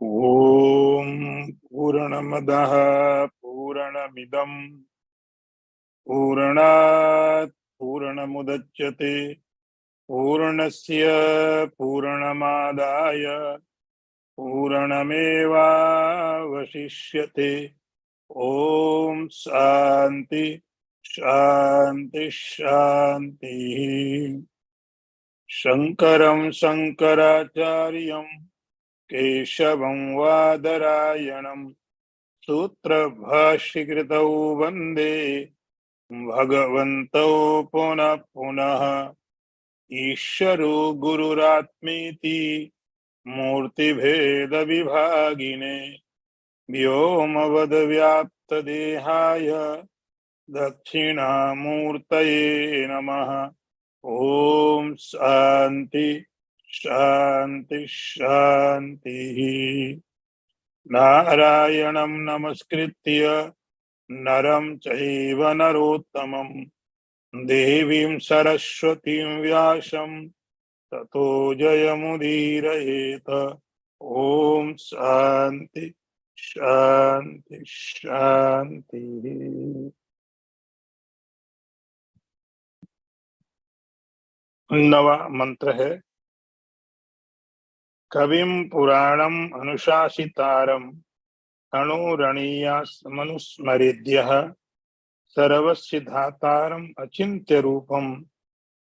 ओम पूर्णमदः पूर्णमिदं पूर्णात् पूर्णमुदच्यते पूर्णस्य पूर्णमादाय पूर्णमेवावशिष्यते। ओम शांति शांति शांति। शंकरं शंकराचार्यं केशवं वादरायणं सूत्रभाष्यकृतौ वन्दे भगवन्तौ पुनः पुनः। ईश्वरो गुरुरात्मेति मूर्तिभेद विभागिने व्योमवद्व्याप्तदेहाय दक्षिणामूर्तये नमः। ओम शांति शांति शांति। नारायणं नमस्कृत्य नरं चैव नरोत्तमं देवीं सरस्वतीं व्यासं ततो जयमुदीरयेत। ओम शांति शांति शांति। नवा मंत्र है। कविं पुराणम् अनुशासितारम् अणुरणीयास्मनुस्मरेद्यः सर्वस्य धातारम् अचिन्त्य रूपम्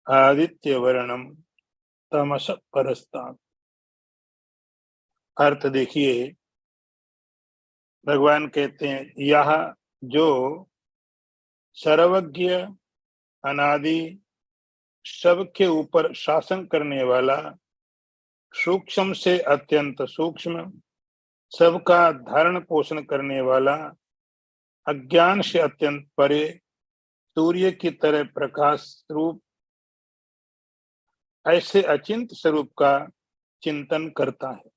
आदित्यवर्णम् तमस परस्तात्। अर्थ देखिए, भगवान कहते हैं यह जो सर्वज्ञ अनादि सबके ऊपर शासन करने वाला, सूक्ष्म से अत्यंत सूक्ष्म, सबका धारण पोषण करने वाला, अज्ञान से अत्यंत परे, सूर्य की तरह प्रकाश रूप, ऐसे अचिंत स्वरूप का चिंतन करता है।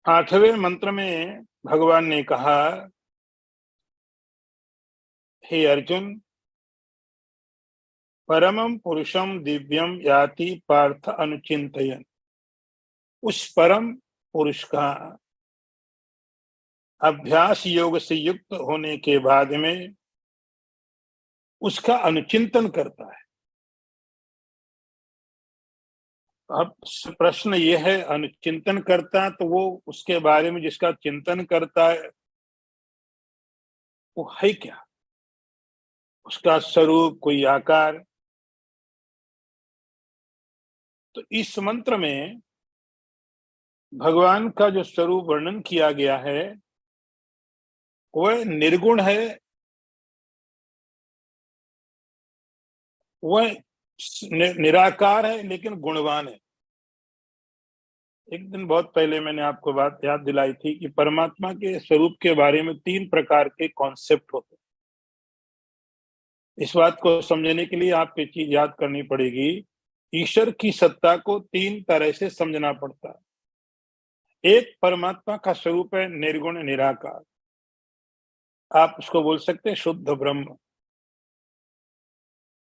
8वें मंत्र में भगवान ने कहा, हे अर्जुन, परमं पुरुषम दिव्यम याति पार्थ अनुचिंतयन्। उस परम पुरुष का अभ्यास योग से युक्त होने के बाद में उसका अनुचिंतन करता है। अब प्रश्न यह है, अनुचिंतन करता तो वो उसके बारे में जिसका चिंतन करता है वो है क्या? उसका स्वरूप, कोई आकार? तो इस मंत्र में भगवान का जो स्वरूप वर्णन किया गया है वह निर्गुण है, वह निराकार है, लेकिन गुणवान है। एक दिन बहुत पहले मैंने आपको बात याद दिलाई थी कि परमात्मा के स्वरूप के बारे में 3 प्रकार के कॉन्सेप्ट होते हैं। इस बात को समझने के लिए आपको चीज याद करनी पड़ेगी, ईश्वर की सत्ता को 3 तरह से समझना पड़ता है। एक परमात्मा का स्वरूप है निर्गुण निराकार, आप उसको बोल सकते हैं शुद्ध ब्रह्म,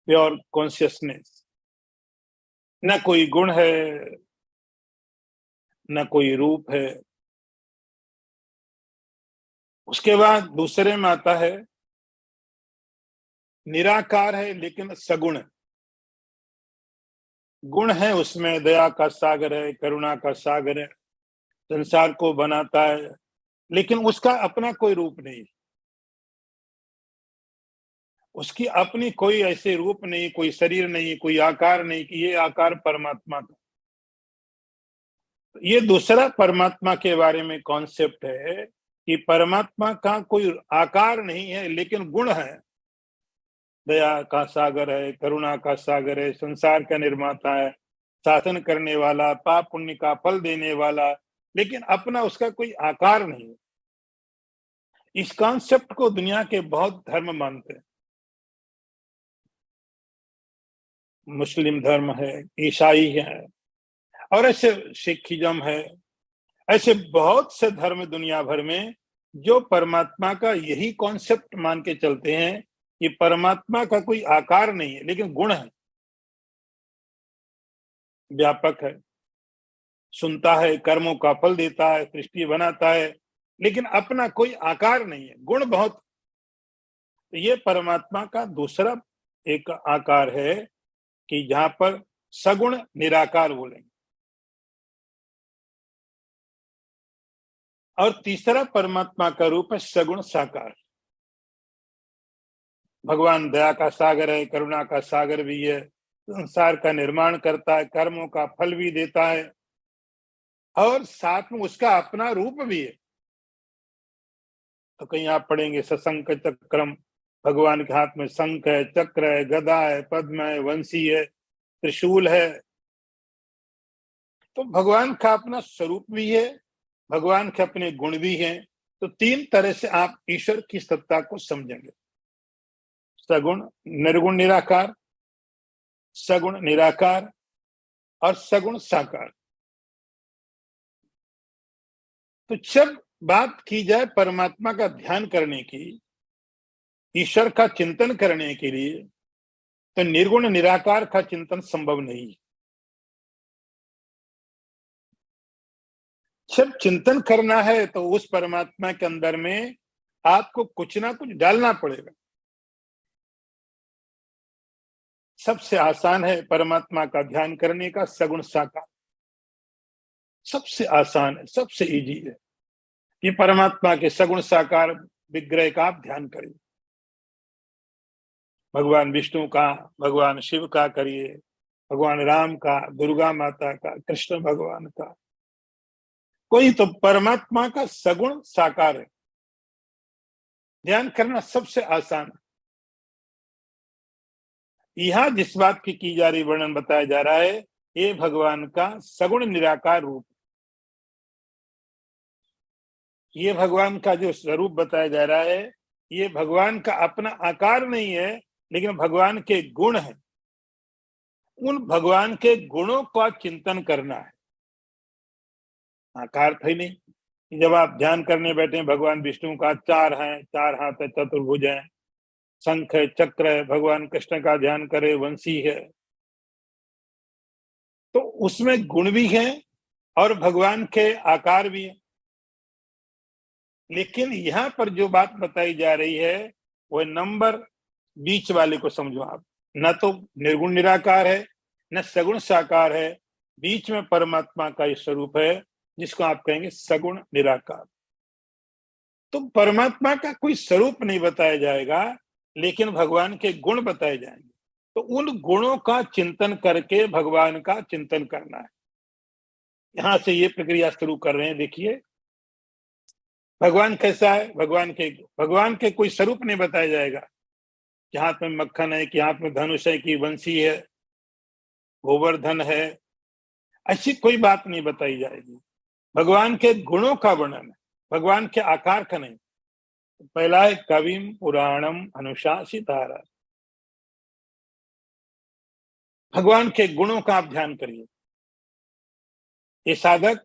प्योर कॉन्शियसनेस। न कोई गुण है, न कोई रूप है। उसके बाद दूसरे में आता है निराकार है लेकिन सगुण। गुण है उसमें, दया का सागर है, करुणा का सागर है, संसार को बनाता है, लेकिन उसका अपना कोई रूप नहीं, उसकी अपनी कोई ऐसे रूप नहीं, कोई शरीर नहीं, कोई आकार नहीं कि ये आकार परमात्मा का। ये दूसरा परमात्मा के बारे में कॉन्सेप्ट है कि परमात्मा का कोई आकार नहीं है लेकिन गुण है। दया का सागर है, करुणा का सागर है, संसार का निर्माता है, शासन करने वाला, पाप पुण्य का फल देने वाला, लेकिन अपना उसका कोई आकार नहीं। इस कॉन्सेप्ट को दुनिया के बहुत धर्म मानते हैं। मुस्लिम धर्म है, ईसाई है, और ऐसे सिखिज्म है, ऐसे बहुत से धर्म दुनिया भर में जो परमात्मा का यही कॉन्सेप्ट मान के चलते हैं कि परमात्मा का कोई आकार नहीं है लेकिन गुण है, व्यापक है, सुनता है, कर्मों का फल देता है, सृष्टि बनाता है, लेकिन अपना कोई आकार नहीं है, गुण बहुत। तो ये परमात्मा का दूसरा एक आकार है कि जहां पर सगुण निराकार बोलेंगे। और तीसरा परमात्मा का रूप है सगुण साकार। भगवान दया का सागर है, करुणा का सागर भी है, संसार का निर्माण करता है, कर्मों का फल भी देता है, और साथ में उसका अपना रूप भी है। तो कहीं आप पढ़ेंगे सशंख चक्रम, भगवान के हाथ में शंख है, चक्र है, गदा है, पद्म है, वंशी है, त्रिशूल है। तो भगवान का अपना स्वरूप भी है, भगवान के अपने गुण भी हैं। तो तीन तरह से आप ईश्वर की सत्ता को समझेंगे, सगुण निर्गुण निराकार, सगुण निराकार और सगुण साकार। तो जब बात की जाए परमात्मा का ध्यान करने की, ईश्वर का चिंतन करने के लिए, तो निर्गुण निराकार का चिंतन संभव नहीं है। जब चिंतन करना है तो उस परमात्मा के अंदर में आपको कुछ ना कुछ डालना पड़ेगा। सबसे आसान है परमात्मा का ध्यान करने का सगुण साकार, सबसे आसान है, सबसे इजी है कि परमात्मा के सगुण साकार विग्रह का आप ध्यान करिए। भगवान विष्णु का, भगवान शिव का करिए, भगवान राम का, दुर्गा माता का, कृष्ण भगवान का, कोई तो परमात्मा का सगुण साकार है, ध्यान करना सबसे आसान है। यहां जिस बात की जा रही वर्णन बताया जा रहा है, ये भगवान का सगुण निराकार रूप, ये भगवान का जो स्वरूप बताया जा रहा है, ये भगवान का अपना आकार नहीं है, लेकिन भगवान के गुण है। उन भगवान के गुणों का चिंतन करना है, आकार थे नहीं। जब आप ध्यान करने बैठे, भगवान विष्णु का चार हैं, चार हाथ है, चतुर्भुज है, शंख है, चक्र है, भगवान कृष्ण का ध्यान करे, वंशी है, तो उसमें गुण भी हैं और भगवान के आकार भी हैं। लेकिन यहां पर जो बात बताई जा रही है, वह नंबर बीच वाले को समझो आप। न तो निर्गुण निराकार है, न सगुण साकार है, बीच में परमात्मा का ये स्वरूप है, जिसको आप कहेंगे सगुण निराकार। तो परमात्मा का कोई स्वरूप नहीं बताया जाएगा, लेकिन भगवान के गुण बताए जाएंगे। तो उन गुणों का चिंतन करके भगवान का चिंतन करना है। यहां से ये प्रक्रिया शुरू कर रहे हैं। देखिए भगवान कैसा है, भगवान के कोई स्वरूप नहीं बताया जाएगा कि हाथ में मक्खन है, कि हाथ में धनुष है, कि वंशी है, गोवर्धन है, ऐसी कोई बात नहीं बताई जाएगी। भगवान के गुणों का वर्णन है, भगवान के आकार का नहीं। पहला है कविम पुराणम अनुशासितारा, भगवान के गुणों का आप ध्यान करिए। ये साधक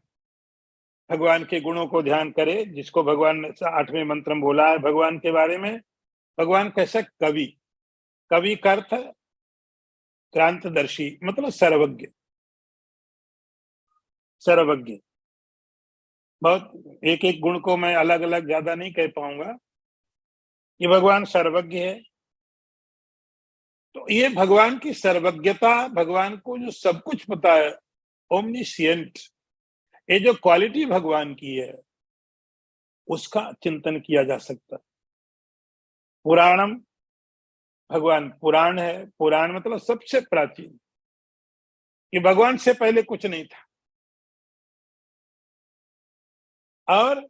भगवान के गुणों को ध्यान करे, जिसको भगवान ने 8वें मंत्र में बोला है भगवान के बारे में। भगवान कैसा कवि, कवि का अर्थ है क्रांतदर्शी, मतलब सर्वज्ञ, सर्वज्ञ। बहुत एक एक गुण को मैं अलग अलग ज्यादा नहीं कह पाऊंगा। ये भगवान सर्वज्ञ है। तो ये भगवान की सर्वज्ञता, भगवान को जो सब कुछ पता है, ओमनिशियंट, ये जो क्वालिटी भगवान की है, उसका चिंतन किया जा सकता है। पुराणम, भगवान पुराण है, पुराण मतलब सबसे प्राचीन, ये भगवान से पहले कुछ नहीं था, और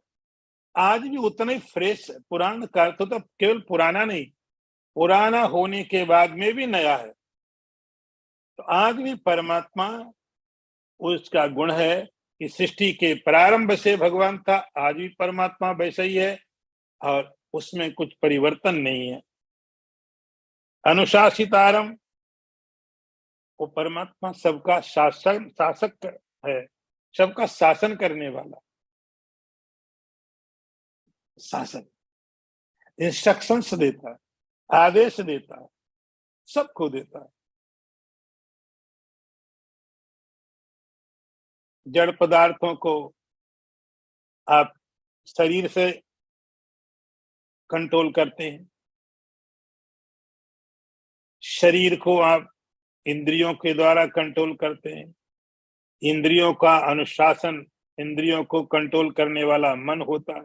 आज भी उतना ही फ्रेश। पुराण का अर्थ तो केवल पुराना नहीं, पुराना होने के बाद में भी नया है। तो आज भी परमात्मा, उसका गुण है कि सृष्टि के प्रारंभ से भगवान था, आज भी परमात्मा वैसा ही है, और उसमें कुछ परिवर्तन नहीं है। अनुशासितारम, वो परमात्मा सबका शासक है, सबका शासन करने वाला, शासन, इंस्ट्रक्शंस देता है, आदेश देता है, सबको देता है। जड़ पदार्थों को आप शरीर से कंट्रोल करते हैं, शरीर को आप इंद्रियों के द्वारा कंट्रोल करते हैं, इंद्रियों का अनुशासन, इंद्रियों को कंट्रोल करने वाला मन होता है,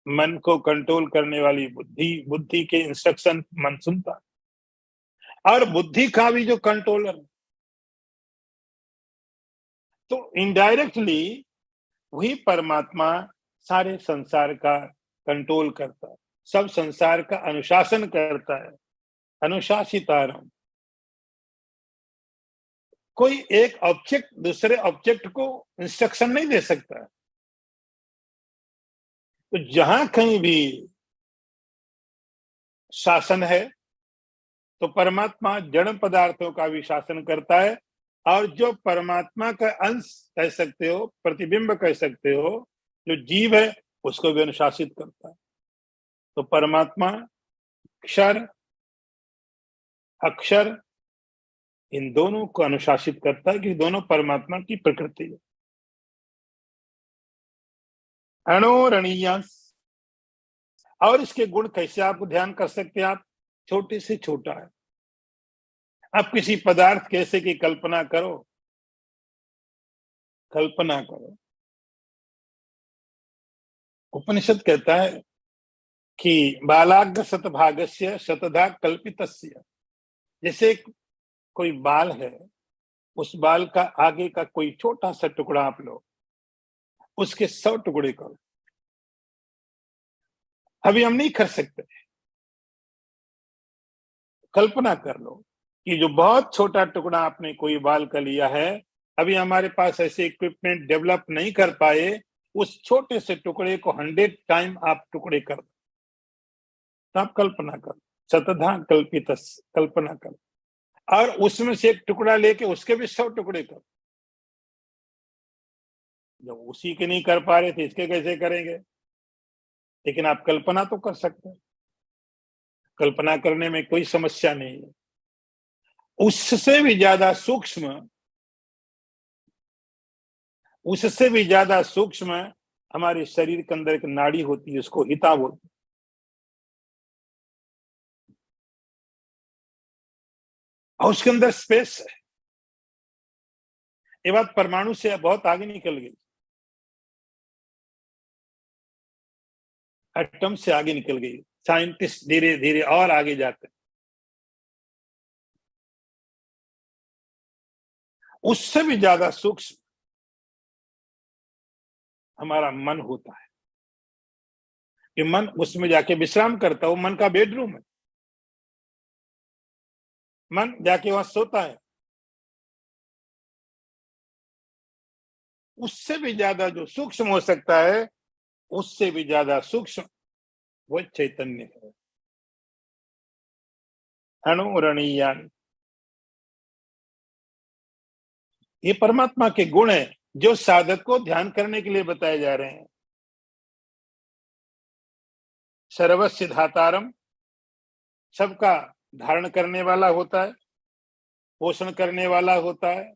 मन को कंट्रोल करने वाली बुद्धि, बुद्धि के इंस्ट्रक्शन मन सुनता है, और बुद्धि का भी जो कंट्रोलर, तो इनडायरेक्टली वही परमात्मा सारे संसार का कंट्रोल करता है, सब संसार का अनुशासन करता है। अनुशासितारम, कोई एक ऑब्जेक्ट दूसरे ऑब्जेक्ट को इंस्ट्रक्शन नहीं दे सकता। तो जहां कहीं भी शासन है तो परमात्मा जड़ पदार्थों का भी शासन करता है, और जो परमात्मा का अंश कह सकते हो, प्रतिबिंब कह सकते हो, जो जीव है उसको भी अनुशासित करता है। तो परमात्मा क्षर अक्षर इन दोनों को अनुशासित करता है, कि दोनों परमात्मा की प्रकृति है। अणोरणीयांश, और इसके गुण कैसे आप ध्यान कर सकते हैं? आप छोटे से छोटा है। आप किसी पदार्थ कैसे की कल्पना करो, कल्पना करो। उपनिषद कहता है कि बालाग्र शतभागस्य शतधा कल्पितस्य, जैसे कोई बाल है, उस बाल का आगे का कोई छोटा सा टुकड़ा आप लो, उसके 100 टुकड़े करो। अभी हम नहीं कर सकते, कल्पना कर लो कि जो बहुत छोटा टुकड़ा आपने कोई बाल का लिया है, अभी हमारे पास ऐसे इक्विपमेंट डेवलप नहीं कर पाए, उस छोटे से टुकड़े को 100 टाइम आप टुकड़े कर दो। तो आप कल्पना करो, शतधा कल्पित, कल्पना करो, और उसमें से एक टुकड़ा लेके उसके भी 100 टुकड़े करो। जब उसी के नहीं कर पा रहे थे, इसके कैसे करेंगे? लेकिन आप कल्पना तो कर सकते हैं, कल्पना करने में कोई समस्या नहीं है। उससे भी ज्यादा सूक्ष्म, उससे भी ज्यादा सूक्ष्म हमारे शरीर के अंदर एक नाड़ी होती है, उसको हिता बोलते हैं। और उसके अंदर स्पेस है। ये बात परमाणु से बहुत आगे निकल गई, एटम से आगे निकल गई। साइंटिस्ट धीरे धीरे और आगे जाते हैं। उससे भी ज्यादा सूक्ष्म हमारा मन होता है, कि मन उसमें जाके विश्राम करता है। वो मन का बेडरूम है, मन जाके वहां सोता है। उससे भी ज्यादा जो सूक्ष्म हो सकता है, उससे भी ज्यादा सूक्ष्म वो चैतन्य है। अणुरणीयान, ये परमात्मा के गुण है जो साधक को ध्यान करने के लिए बताए जा रहे हैं। सर्वस्य धातारम, सबका धारण करने वाला होता है, पोषण करने वाला होता है।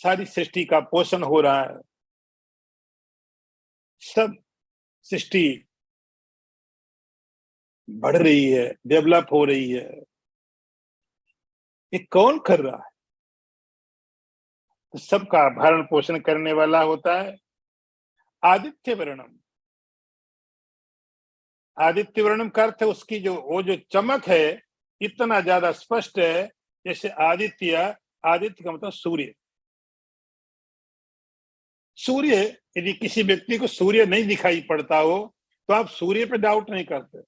सारी सृष्टि का पोषण हो रहा है, सब सृष्टि बढ़ रही है, डेवलप हो रही है। ये कौन कर रहा है? तो सबका भरण पोषण करने वाला होता है। आदित्य वर्णम, आदित्य वर्णम का अर्थ है उसकी जो वो जो चमक है इतना ज्यादा स्पष्ट है, जैसे आदित्य, आदित्य का मतलब सूर्य। सूर्य, यदि किसी व्यक्ति को सूर्य नहीं दिखाई पड़ता हो तो आप सूर्य पे डाउट नहीं करते।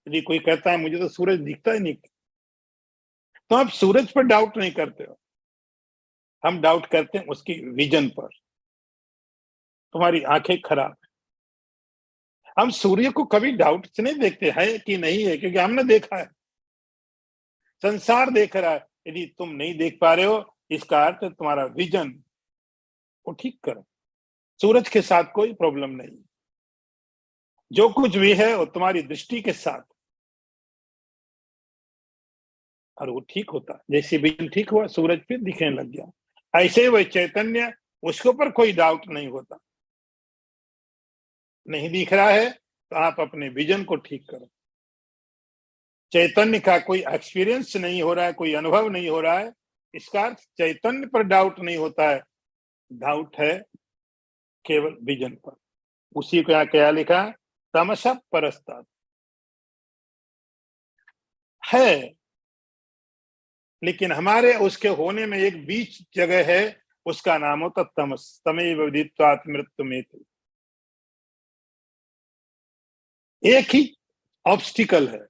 यदि कोई कहता है मुझे तो सूरज दिखता ही नहीं, तो आप सूरज पर डाउट नहीं करते हो। हम डाउट करते हैं उसकी विजन पर। तुम्हारी आंखें खराब है। हम सूर्य को कभी डाउट से नहीं देखते है कि नहीं है, क्योंकि हमने देखा है, संसार देख रहा है। यदि तुम नहीं देख पा रहे हो, इसका अर्थ तुम्हारा विजन को ठीक करो। सूरज के साथ कोई प्रॉब्लम नहीं, जो कुछ भी है वो तुम्हारी दृष्टि के साथ। और वो ठीक होता, जैसे विजन ठीक हुआ, सूरज फिर दिखने लग गया। ऐसे ही वह चैतन्य, उसके ऊपर कोई डाउट नहीं होता। नहीं दिख रहा है तो आप अपने विजन को ठीक करो। चैतन्य का कोई एक्सपीरियंस नहीं हो रहा है, कोई अनुभव नहीं हो रहा है, इसका अर्थ चैतन्य पर डाउट नहीं होता है, डाउट है केवल विजन पर। उसी को यहाँ क्या लिखा, तमसा परस्तात् है, लेकिन हमारे उसके होने में एक बीच जगह है, उसका नाम होता तमस। तमेव विदित्वात् मृत्युमेति। एक ही ऑब्स्टिकल है,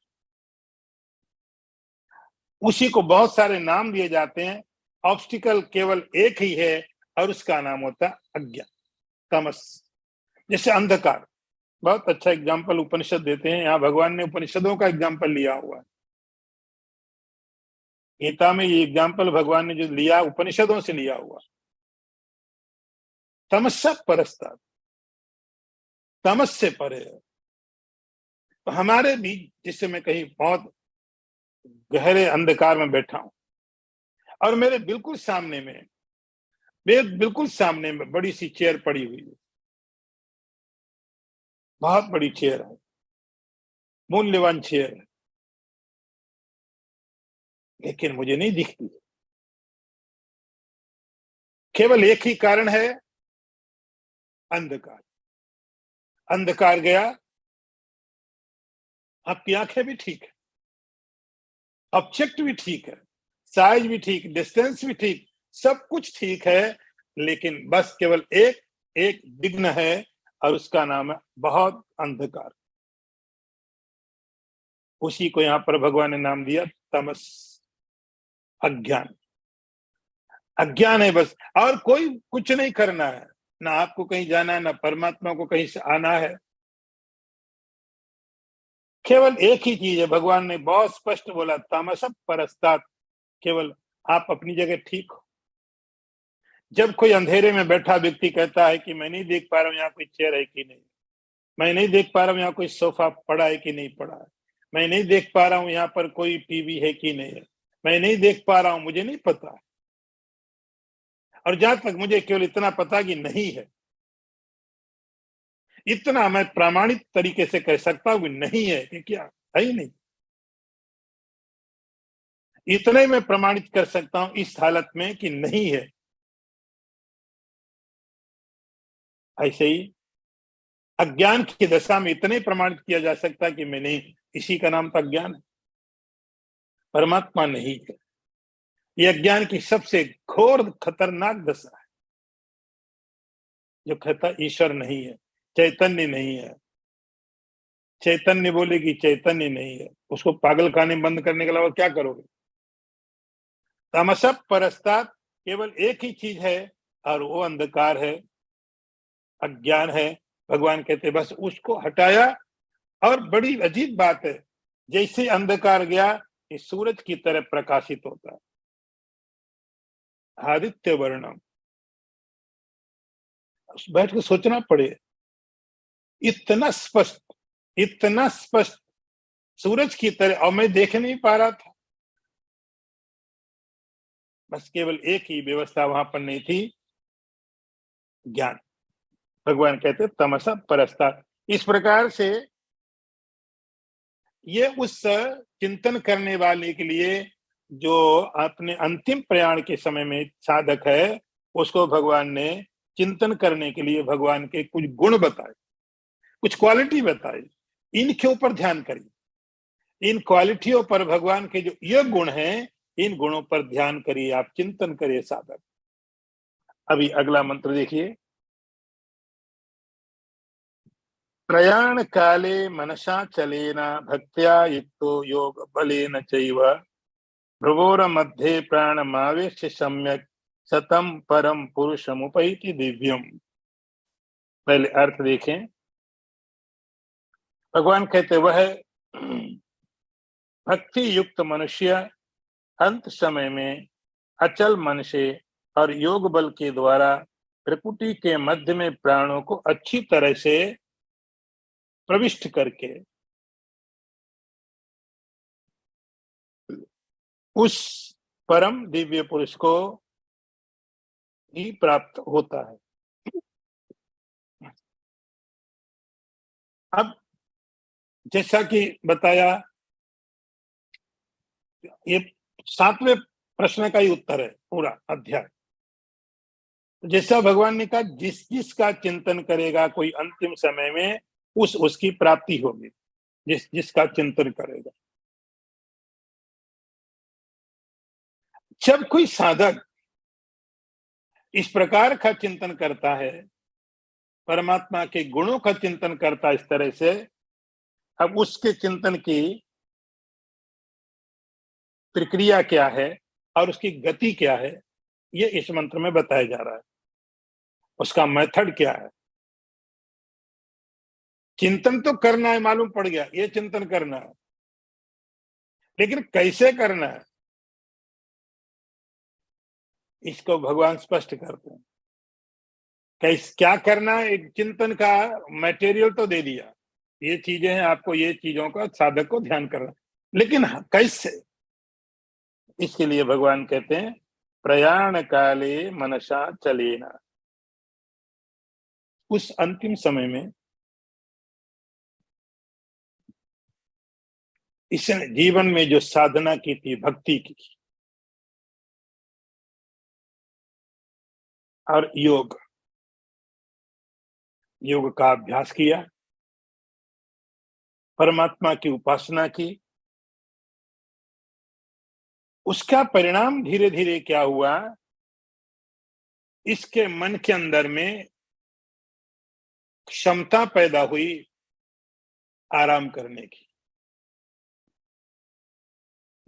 उसी को बहुत सारे नाम दिए जाते हैं। ऑब्स्टिकल केवल एक ही है और उसका नाम होता अज्ञान, तमस। जैसे अंधकार, बहुत अच्छा एग्जाम्पल उपनिषद देते हैं। यहाँ भगवान ने उपनिषदों का एग्जाम्पल लिया हुआ है। गीता में ये एग्जाम्पल भगवान ने जो लिया, उपनिषदों से लिया हुआ। तमस्या परस्तात्, तमस से परे है। तो हमारे बीच, जिससे मैं कहीं बहुत गहरे अंधकार में बैठा हूं और मेरे बिल्कुल सामने में बड़ी सी चेयर पड़ी हुई है, बहुत बड़ी चेयर है, मूल्यवान चेयर है, लेकिन मुझे नहीं दिखती। केवल एक ही कारण है, अंधकार। अंधकार गया, आपकी आंखें भी ठीक है, ऑब्जेक्ट भी ठीक है, साइज भी ठीक, डिस्टेंस भी ठीक, सब कुछ ठीक है, लेकिन बस केवल एक एक विघ्न है और उसका नाम है बहुत अंधकार। उसी को यहां पर भगवान ने नाम दिया तमस, अज्ञान। अज्ञान है बस, और कोई कुछ नहीं करना है, ना आपको कहीं जाना है, ना परमात्मा को कहीं से आना है। केवल एक ही चीज है, भगवान ने बहुत स्पष्ट बोला, तमस परस्तात्। केवल आप अपनी जगह ठीक हो। जब कोई अंधेरे में बैठा व्यक्ति कहता है कि मैं नहीं देख पा रहा हूं यहाँ कोई चेयर है कि नहीं, मैं नहीं देख पा रहा हूं यहाँ कोई सोफा पड़ा है कि नहीं पड़ा है, मैं नहीं देख पा रहा हूं यहाँ पर कोई टीवी है कि नहीं है, मैं नहीं देख पा रहा हूं, मुझे नहीं पता है। और जहां तक मुझे केवल इतना पता कि नहीं है, इतना मैं प्रामाणिक तरीके से कह सकता हूं कि नहीं है, कि क्या है ही नहीं। इतना ही मैं प्रमाणित कर सकता हूं इस हालत में कि नहीं है। ऐसे ही अज्ञान की दशा में इतना ही प्रमाणित किया जा सकता है कि मैं नहीं, इसी का नाम तो अज्ञान है, परमात्मा नहीं है। ये अज्ञान की सबसे घोर खतरनाक दशा है, जो कहता ईश्वर नहीं है, चैतन्य नहीं है। चैतन्य बोले कि चैतन्य नहीं है, उसको पागल खाने बंद करने के अलावा क्या करोगे। तमस परस्तात्, केवल एक ही चीज है और वो अंधकार है, अज्ञान है। भगवान कहते बस उसको हटाया। और बड़ी अजीब बात है, जैसे अंधकार गया, इस सूरज की तरह प्रकाशित होता है, आदित्य वर्णम। बैठ के सोचना पड़े, इतना स्पष्ट, इतना स्पष्ट सूरज की तरह, और मैं देख नहीं पा रहा था। बस केवल एक ही व्यवस्था वहां पर नहीं थी, ज्ञान। भगवान कहते तमसा परस्तात्। इस प्रकार से ये उस चिंतन करने वाले के लिए, जो अपने अंतिम प्रयाण के समय में साधक है, उसको भगवान ने चिंतन करने के लिए भगवान के कुछ गुण बताए, कुछ क्वालिटी बताई। इनके ऊपर ध्यान करिए, इन क्वालिटियों पर, भगवान के जो ये गुण हैं, इन गुणों पर ध्यान करिए, आप चिंतन करिए साधक। अभी अगला मंत्र देखिए, प्रयाण काले मनसा चलेन भक्त्या युक्तो योग बलेन चैव भ्रुवोर मध्ये प्राणमावेश्य सम्यक सतम परम पुरुषमुपैति दिव्यम। पहले अर्थ देखें। भगवान कहते वह भक्ति युक्त मनुष्य अंत समय में अचल मन से और योग बल के द्वारा प्रकृति के मध्य में प्राणों को अच्छी तरह से प्रविष्ट करके उस परम दिव्य पुरुष को ही प्राप्त होता है। अब जैसा कि बताया, ये 7वें प्रश्न का ही उत्तर है पूरा अध्याय। जैसा भगवान ने कहा, जिस जिसका चिंतन करेगा कोई अंतिम समय में उसकी प्राप्ति होगी, जिस जिसका चिंतन करेगा। जब कोई साधक इस प्रकार का चिंतन करता है, परमात्मा के गुणों का चिंतन करता है इस तरह से, अब उसके चिंतन की प्रक्रिया क्या है और उसकी गति क्या है, ये इस मंत्र में बताया जा रहा है। उसका मेथड क्या है। चिंतन तो करना है, मालूम पड़ गया, ये चिंतन करना है, लेकिन कैसे करना है इसको भगवान स्पष्ट करते हैं। कैसे क्या करना है, एक चिंतन का मटेरियल तो दे दिया, ये चीजें हैं, आपको ये चीजों का साधक को ध्यान करना, लेकिन कैसे, इसके लिए भगवान कहते हैं प्रयाण काले मनसा चलेना। उस अंतिम समय में इसने जीवन में जो साधना की थी, भक्ति की और योग का अभ्यास किया, परमात्मा की उपासना की, उसका परिणाम धीरे धीरे क्या हुआ, इसके मन के अंदर में क्षमता पैदा हुई आराम करने की।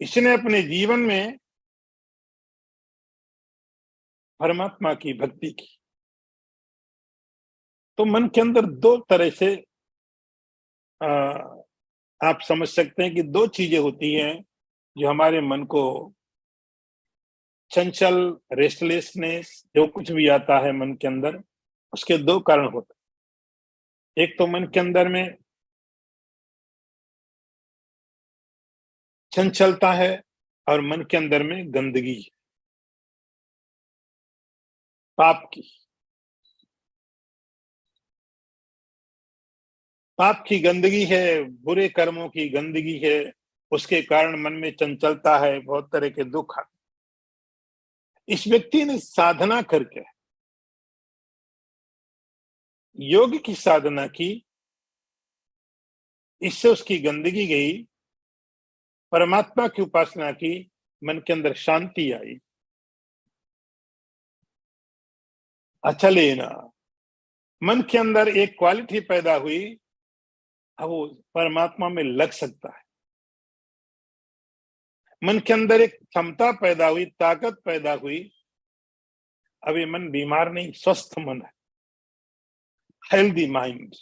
इसने अपने जीवन में परमात्मा की भक्ति की, तो मन के अंदर दो तरह से आप समझ सकते हैं कि दो चीजें होती हैं जो हमारे मन को चंचल, रेस्टलेसनेस, जो कुछ भी आता है मन के अंदर, उसके दो कारण होते हैं। एक तो मन के अंदर में चंचलता है और मन के अंदर में गंदगी, पाप की, पाप की गंदगी है, बुरे कर्मों की गंदगी है, उसके कारण मन में चंचलता है, बहुत तरह के दुख। इस व्यक्ति ने साधना करके, योग की साधना की, इससे उसकी गंदगी गई, परमात्मा की उपासना की, मन के अंदर शांति आई। अच्छा लेना, मन के अंदर एक क्वालिटी पैदा हुई, अब वो परमात्मा में लग सकता है। मन के अंदर एक क्षमता पैदा हुई, ताकत पैदा हुई, अब ये मन बीमार नहीं, स्वस्थ मन है, हेल्दी माइंड।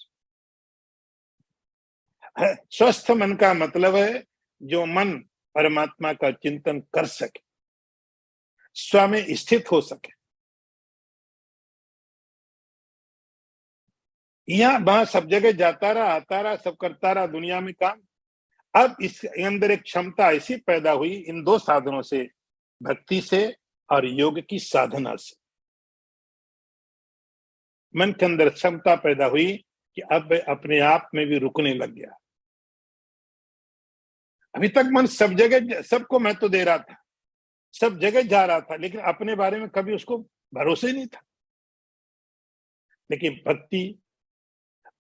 स्वस्थ मन का मतलब है जो मन परमात्मा का चिंतन कर सके, स्व में स्थित हो सके। यहां वहां सब जगह जाता रहा, आता रहा, सब करता रहा दुनिया में काम। अब इस अंदर एक क्षमता ऐसी पैदा हुई इन दो साधनों से, भक्ति से और योग की साधना से। मन के अंदर क्षमता पैदा हुई कि अब अपने आप में भी रुकने लग गया। अभी तक मन सब जगह सबको महत्व दे रहा था, सब जगह जा रहा था, लेकिन अपने बारे में कभी उसको भरोसा ही नहीं था। लेकिन भक्ति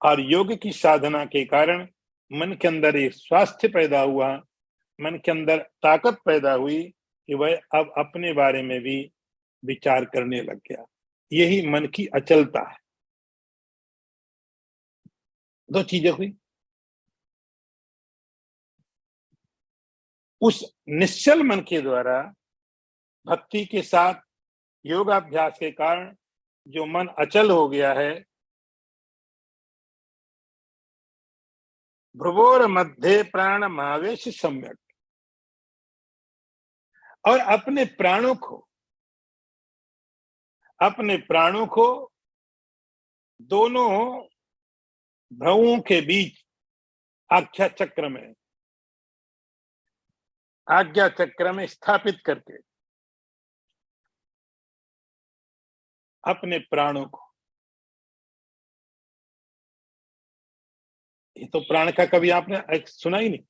और योग की साधना के कारण मन के अंदर एक स्वास्थ्य पैदा हुआ, मन के अंदर ताकत पैदा हुई कि वह अब अपने बारे में भी विचार करने लग गया। यही मन की अचलता है। दो चीजें हुई, उस निश्चल मन के द्वारा भक्ति के साथ योगाभ्यास के कारण जो मन अचल हो गया है, भ्रुवोर मध्य प्राण महावेश सम्यक, और अपने प्राणों को दोनों भ्रुवों के बीच आख्या चक्र में आज्ञा चक्र में स्थापित करके अपने प्राणों को, ये तो प्राण का कभी आपने सुना ही नहीं।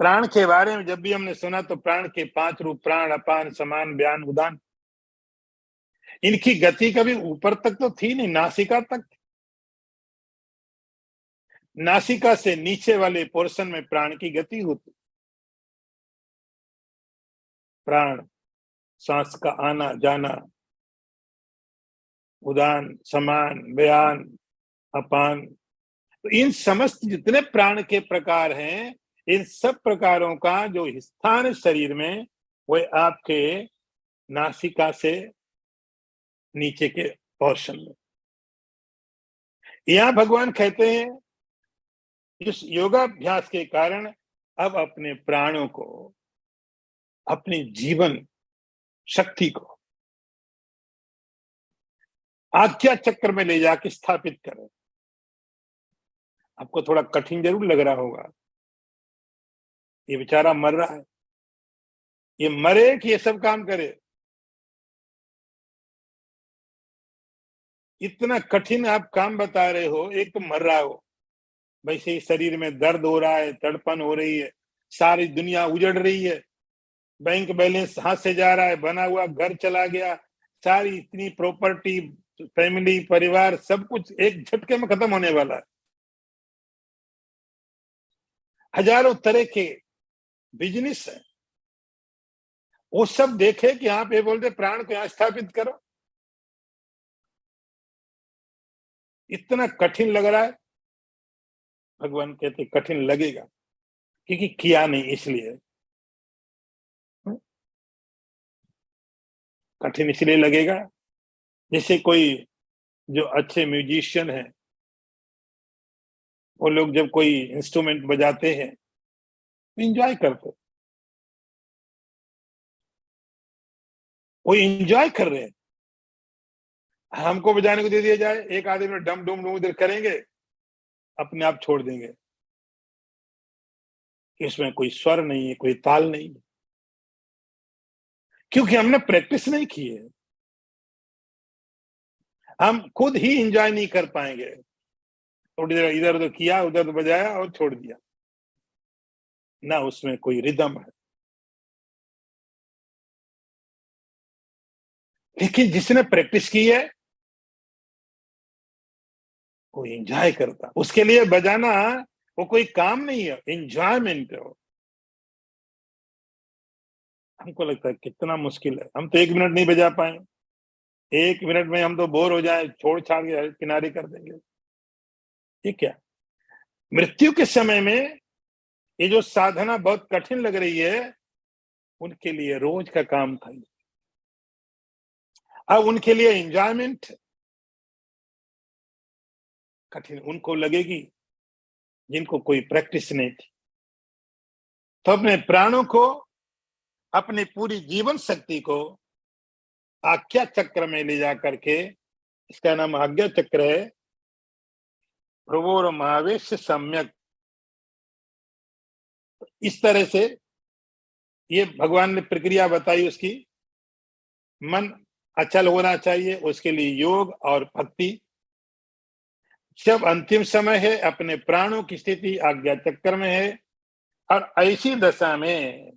प्राण के बारे में जब भी हमने सुना तो प्राण के 5 रूप, प्राण, अपान, समान, व्यान, उदान, इनकी गति कभी ऊपर तक तो थी नहीं, नासिका तक। नासिका से नीचे वाले पोर्शन में प्राण की गति होती। प्राण सांस का आना जाना, उदान, समान, व्यान, अपान, तो इन समस्त जितने प्राण के प्रकार हैं, इन सब प्रकारों का जो स्थान है शरीर में, वह आपके नासिका से नीचे के पोर्शन में। यहां भगवान कहते हैं इस योगाभ्यास के कारण अब अपने प्राणों को, अपनी जीवन शक्ति को आज्ञा चक्र में ले जाके स्थापित करें। आपको थोड़ा कठिन जरूर लग रहा होगा, ये बेचारा मर रहा है, ये मरे कि ये सब काम करे। इतना कठिन आप काम बता रहे हो, एक तो मर रहा हो, वैसे ही शरीर में दर्द हो रहा है, तड़पन हो रही है, सारी दुनिया उजड़ रही है, बैंक बैलेंस हाथ से जा रहा है, बना हुआ घर चला गया, सारी इतनी प्रॉपर्टी, फैमिली, परिवार, सब कुछ एक झटके में खत्म होने वाला है। हजारों तरह के बिजनेस है, वो सब देखे कि आप ये बोलते प्राण को यहां स्थापित करो, इतना कठिन लग रहा है। भगवान कहते कठिन लगेगा क्योंकि किया नहीं, इसलिए कठिन इसलिए लगेगा। जैसे कोई जो अच्छे म्यूजिशियन है, वो लोग जब कोई इंस्ट्रूमेंट बजाते हैं एंजॉय करते, वो एंजॉय कर रहे हैं। हमको बजाने को दे दिया जाए, एक आदमी में डम डुम डुम इधर करेंगे, अपने आप छोड़ देंगे, इसमें कोई स्वर नहीं है, कोई ताल नहीं है, क्योंकि हमने प्रैक्टिस नहीं की है। हम खुद ही एंजॉय नहीं कर पाएंगे। थोड़ी देर इधर उधर किया, उधर बजाया और छोड़ दिया, ना उसमें कोई रिदम है। लेकिन जिसने प्रैक्टिस की है वो एंजॉय करता, उसके लिए बजाना वो कोई काम नहीं है, एंजॉयमेंट है वो। हमको लगता है कितना मुश्किल है, हम तो 1 मिनट नहीं बजा पाए, 1 मिनट में हम तो बोर हो जाए, छोड़ छाड़ के किनारे कर देंगे। ये क्या, मृत्यु के समय में ये जो साधना बहुत कठिन लग रही है, उनके लिए रोज का काम था। अब उनके लिए एंजॉयमेंट कठिन उनको लगेगी जिनको कोई प्रैक्टिस नहीं थी। तो अपने प्राणों को, अपनी पूरी जीवन शक्ति को आज्ञा चक्र में ले जा करके, इसका नाम आज्ञा चक्र है, प्रभुर महावेश सम्यक, इस तरह से ये भगवान ने प्रक्रिया बताई उसकी। मन अचल होना चाहिए, उसके लिए योग और भक्ति। जब अंतिम समय है, अपने प्राणों की स्थिति आज्ञा चक्र में है, और ऐसी दशा में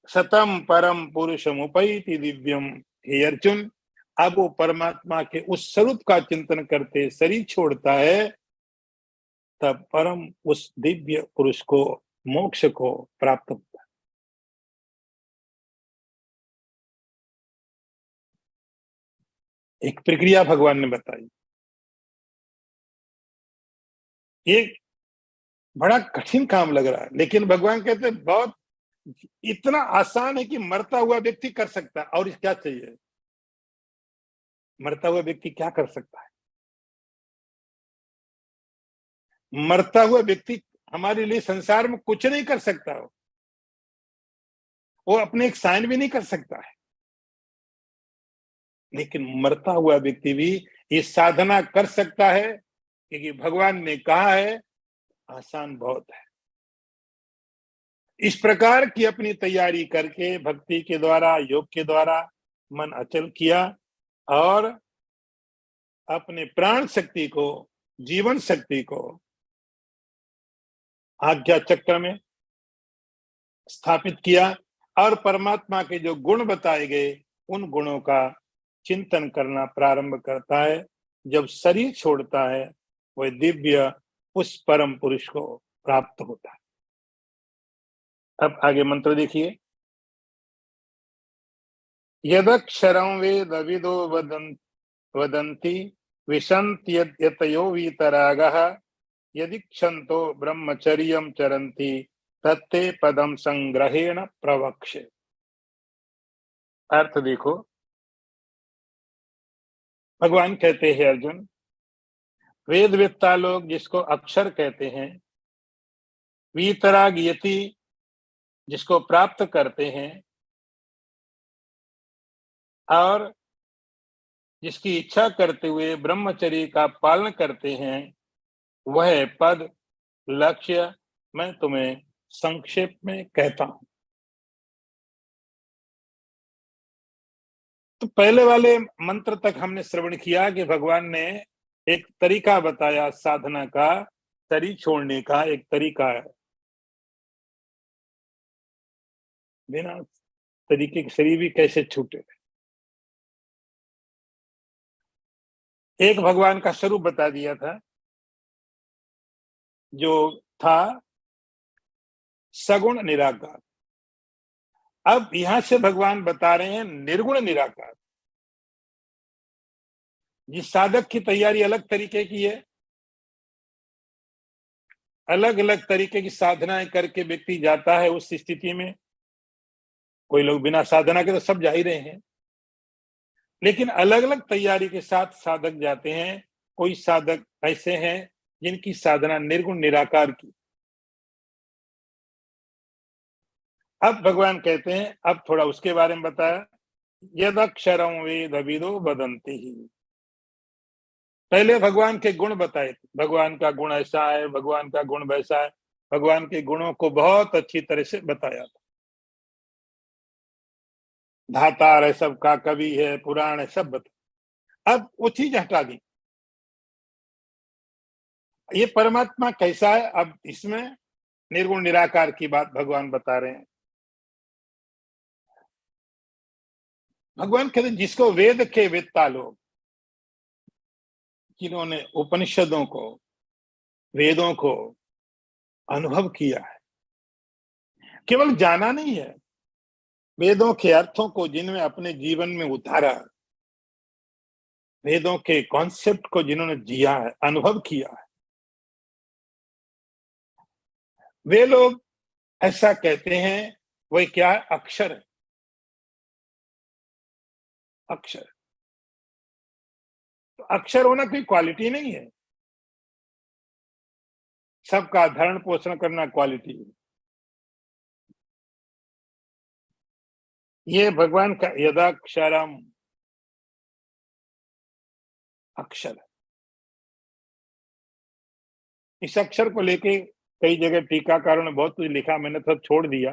सतम परम पुरुषमुपैति दिव्यम, हे अर्जुन, अब वो परमात्मा के उस स्वरूप का चिंतन करते शरीर छोड़ता है, तब परम उस दिव्य पुरुष को, मोक्ष को प्राप्त होता है। एक प्रक्रिया भगवान ने बताई। ये बड़ा कठिन काम लग रहा है, लेकिन भगवान कहते हैं बहुत इतना आसान है कि मरता हुआ व्यक्ति कर सकता है। और क्या चाहिए, मरता हुआ व्यक्ति क्या कर सकता है? मरता हुआ व्यक्ति हमारे लिए संसार में कुछ नहीं कर सकता हो, वो अपने एक साइन भी नहीं कर सकता है। लेकिन मरता हुआ व्यक्ति भी ये साधना कर सकता है, क्योंकि भगवान ने कहा है आसान बहुत है। इस प्रकार की अपनी तैयारी करके भक्ति के द्वारा, योग के द्वारा मन अचल किया और अपने प्राण शक्ति को, जीवन शक्ति को आज्ञा चक्र में स्थापित किया और परमात्मा के जो गुण बताए गए उन गुणों का चिंतन करना प्रारंभ करता है। जब शरीर छोड़ता है वह दिव्य उस परम पुरुष को प्राप्त होता है। अब आगे मंत्र देखिए। यदक्षरं वेद विदो वदन्ति विशन्त्यतयो वीतरागः यदीक्षन्तो ब्रह्मचर्यं चरन्ति तत्ते पदम संग्रहेण प्रवक्ष्ये। अर्थ देखो, भगवान कहते हैं अर्जुन, वेदवेत्ता लोग जिसको अक्षर कहते हैं, वीतराग यति जिसको प्राप्त करते हैं और जिसकी इच्छा करते हुए ब्रह्मचर्य का पालन करते हैं, वह पद लक्ष्य मैं तुम्हें संक्षेप में कहता हूं। तो पहले वाले मंत्र तक हमने श्रवण किया कि भगवान ने एक तरीका बताया साधना का, शरीर छोड़ने का एक तरीका है। बिना तरीके के शरीर भी कैसे छूटे। एक भगवान का स्वरूप बता दिया था जो था सगुण निराकार। अब यहां से भगवान बता रहे हैं निर्गुण निराकार। जिस साधक की तैयारी अलग तरीके की है, अलग अलग तरीके की साधनाएं करके व्यक्ति जाता है उस स्थिति में। कोई लोग बिना साधना के तो सब जा ही रहे हैं, लेकिन अलग अलग तैयारी के साथ साधक जाते हैं। कोई साधक ऐसे हैं जिनकी साधना निर्गुण निराकार की। अब भगवान कहते हैं, अब थोड़ा उसके बारे में बताया। यदक्षरं वेद विदो वदन्ति ही। पहले भगवान के गुण बताए, भगवान का गुण ऐसा है, भगवान का गुण वैसा है। भगवान के गुणों को बहुत अच्छी तरह से बताया था। धातार है सबका, कवि है, पुराण है, सब बता। अब वो चीज हटा दी। ये परमात्मा कैसा है, अब इसमें निर्गुण निराकार की बात भगवान बता रहे हैं। भगवान कहते जिसको वेद के वेत्ता लोग, जिन्होंने उपनिषदों को, वेदों को अनुभव किया है, केवल जाना नहीं है, वेदों के अर्थों को जिन्होंने अपने जीवन में उतारा, वेदों के कॉन्सेप्ट को जिन्होंने जिया है, अनुभव किया है, वे लोग ऐसा कहते हैं वह क्या है, अक्षर है। अक्षर, तो अक्षर होना कोई क्वालिटी नहीं है। सबका धरण पोषण करना क्वालिटी है। ये भगवान का यदाक्षरम, अक्षर। इस अक्षर को लेके कई जगह टीकाकारों ने बहुत कुछ लिखा, मैंने सब छोड़ दिया।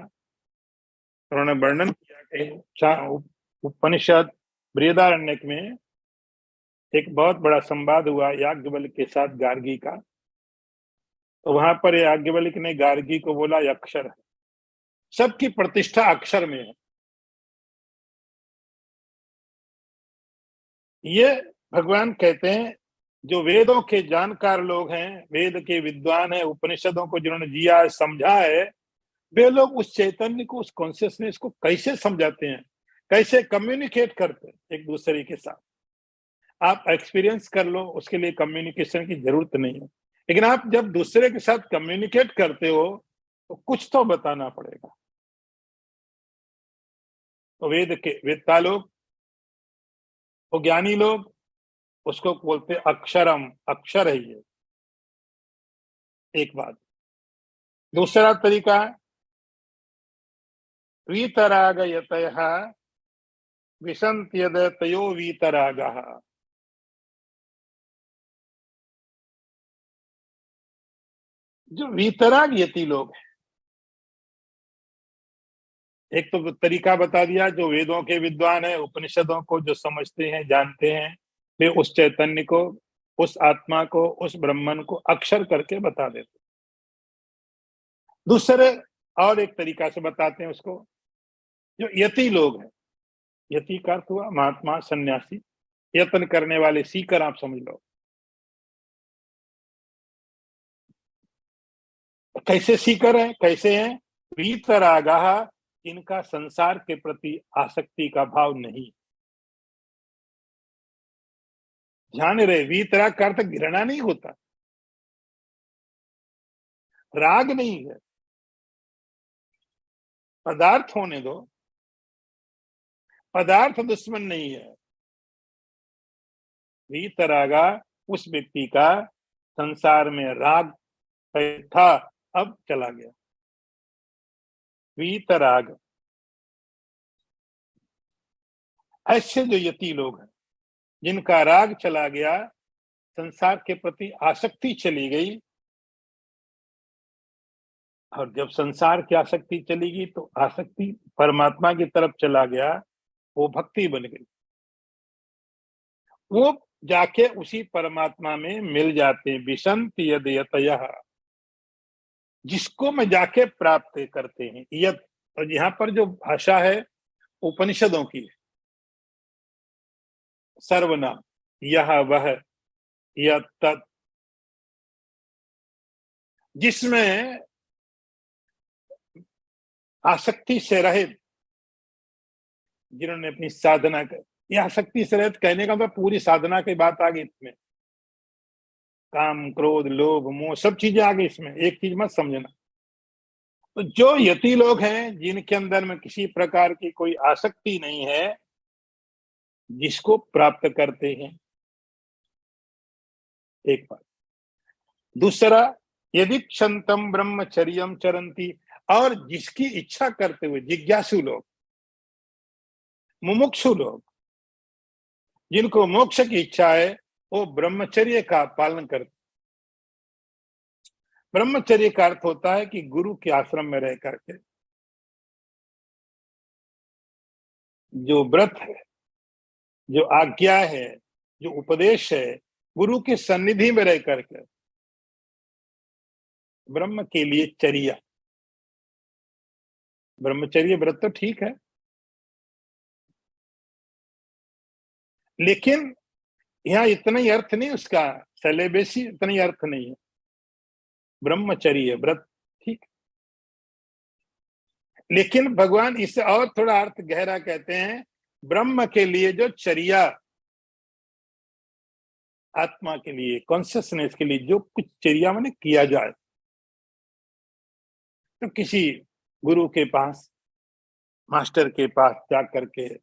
उन्होंने वर्णन किया कि उपनिषद बृहदारण्यक में एक बहुत बड़ा संवाद हुआ याज्ञवल्क्य के साथ गार्गी का। तो वहां पर याज्ञवल्क्य ने गार्गी को बोला ये अक्षर है, सबकी प्रतिष्ठा अक्षर में है। ये भगवान कहते हैं जो वेदों के जानकार लोग हैं, वेद के विद्वान हैं, उपनिषदों को जिन्होंने जिया है, समझा है, वे लोग उस चैतन्य को, उस कॉन्शियसनेस को कैसे समझाते हैं, कैसे कम्युनिकेट करते हैं एक दूसरे के साथ। आप एक्सपीरियंस कर लो, उसके लिए कम्युनिकेशन की जरूरत नहीं है। लेकिन आप जब दूसरे के साथ कम्युनिकेट करते हो तो कुछ तो बताना पड़ेगा। तो वेद के वेदता लोग, वो ज्ञानी लोग, उसको बोलते अक्षरम, अक्षर है ये। एक बात। दूसरा तरीका, वीतरागयतयः विसन्त्यदतयो वीतरागः। जो वीतराग यति लोग हैं, एक तो तरीका बता दिया, जो वेदों के विद्वान है, उपनिषदों को जो समझते हैं, जानते हैं, वे उस चैतन्य को, उस आत्मा को, उस ब्रह्मन को अक्षर करके बता देते। दूसरे और एक तरीका से बताते हैं उसको, जो यति लोग हैं, यति का अर्थ हुआ महात्मा, सन्यासी, यत्न करने वाले, सीकर आप समझ लो। कैसे सीकर है, कैसे हैं? वीतरागाः, इनका संसार के प्रति आसक्ति का भाव नहीं। ध्यान रहे, वीतराग का अर्थ घृणा नहीं होता, राग नहीं है, पदार्थ होने दो, पदार्थ दुश्मन नहीं है। वीतरागा उस व्यक्ति का संसार में राग था, अब चला गया। वीतराग, ऐसे जो यति लोग हैं, जिनका राग चला गया, संसार के प्रति आसक्ति चली गई, और जब संसार की आसक्ति चली गई तो आसक्ति परमात्मा की तरफ चला गया, वो भक्ति बन गई। वो जाके उसी परमात्मा में मिल जाते हैं। विशन्ति यद यतयः, जिसको में जाके प्राप्त करते हैं। यद, और यहाँ पर जो भाषा है उपनिषदों की है, सर्वनाम, यह वह, यह तत्, जिसमें आसक्ति से रहित, जिन्होंने अपनी साधना कर, यह आसक्ति से रहित कहने का मतलब पूरी साधना की बात आ गई इसमें। काम, क्रोध, लोभ, मोह सब चीजें आ गई इसमें, एक चीज मत समझना। तो जो यति लोग हैं, जिनके अंदर में किसी प्रकार की कोई आसक्ति नहीं है, जिसको प्राप्त करते हैं, एक बात। दूसरा, यदि क्षंतम ब्रह्मचर्यम चरंती, और जिसकी इच्छा करते हुए, जिज्ञासु लोग, मुमुक्षु लोग, जिनको मोक्ष की इच्छा है, वो ब्रह्मचर्य का पालन करते। ब्रह्मचर्य का अर्थ होता है कि गुरु के आश्रम में रह करके जो व्रत है, जो आज्ञा है, जो उपदेश है, गुरु के सन्निधि में रह करके ब्रह्म के लिए चर्या, ब्रह्मचर्य व्रत तो ठीक है, लेकिन यहाँ इतना ही अर्थ नहीं उसका, सेलेबसी इतना ही अर्थ नहीं है। ब्रह्मचर्य व्रत ठीक, लेकिन भगवान इससे और थोड़ा अर्थ गहरा कहते हैं, ब्रह्म के लिए जो चर्या, आत्मा के लिए, कॉन्शियसनेस के लिए जो कुछ चर्या मैंने किया जाए, तो किसी गुरु के पास, मास्टर के पास जा करके,